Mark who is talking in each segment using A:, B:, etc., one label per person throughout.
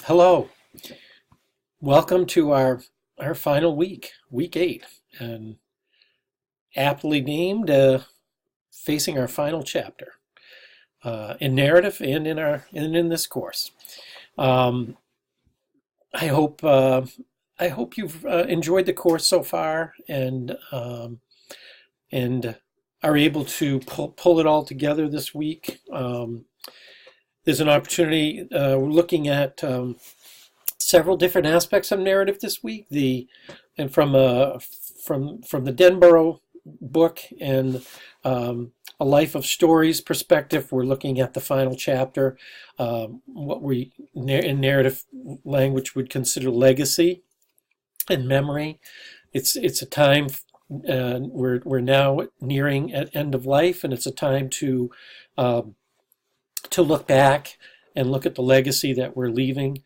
A: Hello, welcome to our final week, week 8, and aptly named facing our final chapter in narrative and in this course. Um, I hope I hope you've enjoyed the course so far and are able to pull it all together this week. There's an opportunity. We're looking at several different aspects of narrative this week. From the Denborough book and a Life of Stories perspective, we're looking at the final chapter, what we in narrative language would consider legacy and memory. It's a time. We're now nearing at end of life, and it's a time to look back and look at the legacy that we're leaving.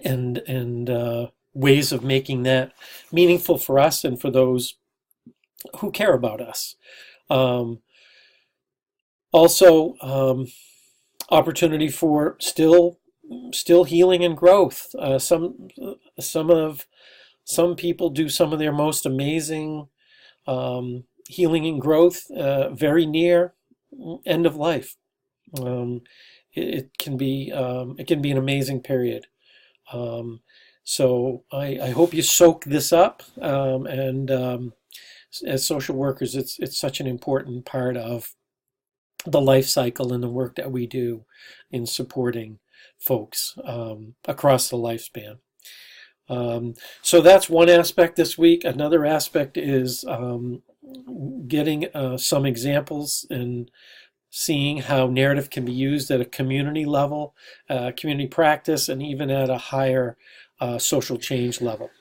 A: And ways of making that meaningful for us and for those who care about us. Um, also, opportunity for still healing and growth. Some people do some of their most amazing healing and growth very near end of life. Um, it can be an amazing period. So I hope you soak this up. And as social workers, it's such an important part of the life cycle and the work that we do in supporting folks across the lifespan. So that's one aspect this week. Another aspect is getting some examples and seeing how narrative can be used at a community level, community practice, and even at a higher social change level.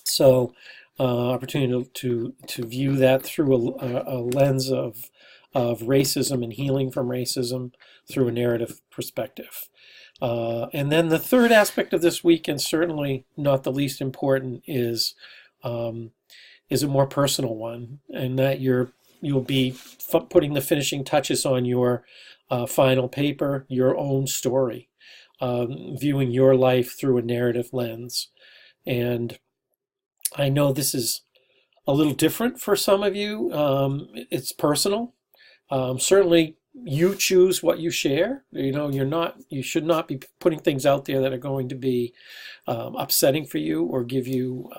A: So, opportunity to view that through a lens of racism and healing from racism through a narrative perspective. And then the third aspect of this week, and certainly not the least important, is a more personal one, and that you'll be putting the finishing touches on your final paper, your own story, viewing your life through a narrative lens. And I know this is a little different for some of you. It's personal. Certainly, you choose what you share. You should not be putting things out there that are going to be upsetting for you or give you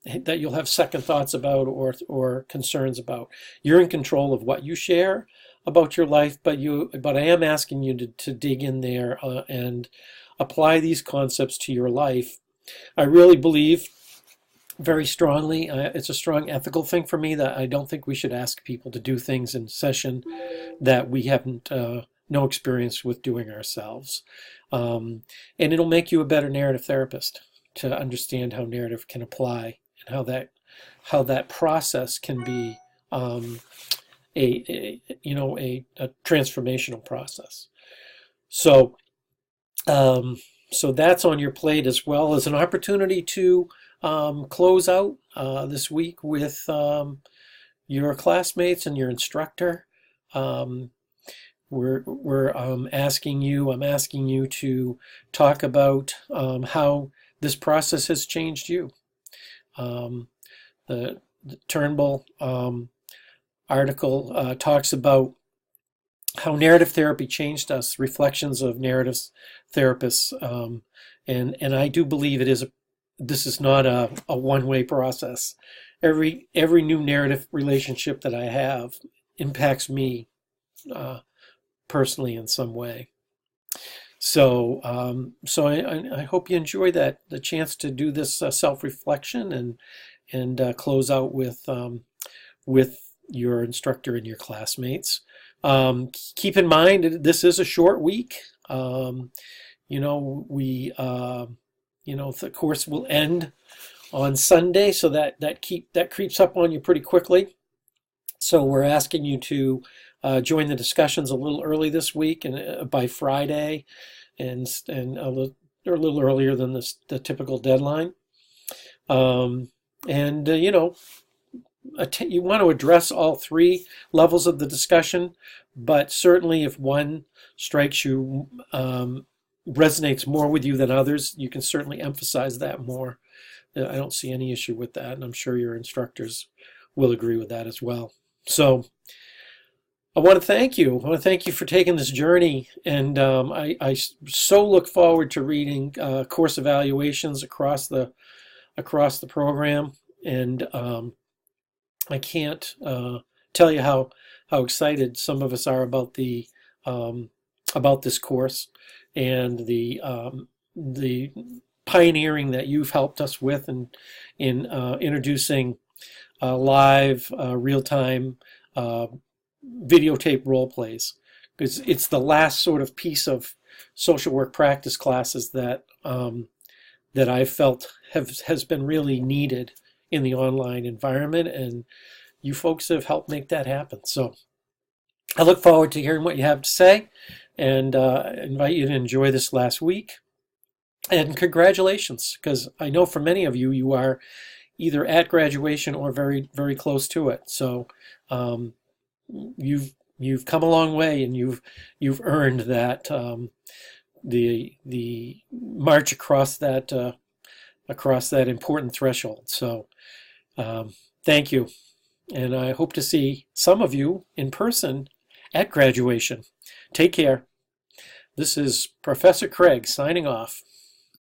A: that you'll have second thoughts about or concerns about. You're in control of what you share about your life, but I am asking you to dig in there and apply these concepts to your life. I really believe very strongly, it's a strong ethical thing for me that I don't think we should ask people to do things in session that we haven't no experience with doing ourselves. And it'll make you a better narrative therapist to understand how narrative can apply and how that process can be a transformational process. So so that's on your plate, as well as an opportunity to close out this week with your classmates and your instructor. I'm asking you to talk about how this process has changed you. The Turnbull article talks about how narrative therapy changed us, reflections of narrative therapists, and I do believe this is not a one-way process. Every new narrative relationship that I have impacts me personally in some way. So I hope you enjoy the chance to do this self-reflection and close out with your instructor and your classmates. Keep in mind, this is a short week. The course will end on Sunday, so that creeps up on you pretty quickly. So we're asking you to join the discussions a little early this week and by Friday, and a little earlier than the typical deadline. You want to address all three levels of the discussion, but certainly if one strikes you resonates more with you than others, you can certainly emphasize that more. I don't see any issue with that, and I'm sure your instructors will agree with that as well. So I want to thank you. I want to thank you for taking this journey, and I so look forward to reading course evaluations across the program, and I can't tell you how excited some of us are about this course and the pioneering that you've helped us with in introducing live real-time videotape role plays, because it's the last sort of piece of social work practice classes that that I felt has been really needed in the online environment, and you folks have helped make that happen. So I look forward to hearing what you have to say, and invite you to enjoy this last week. And congratulations, because I know for many of you, you are either at graduation or very, very close to it. So you've come a long way, and you've earned that the march across that important threshold. So thank you, and I hope to see some of you in person at graduation. Take care. This is Professor Craig signing off.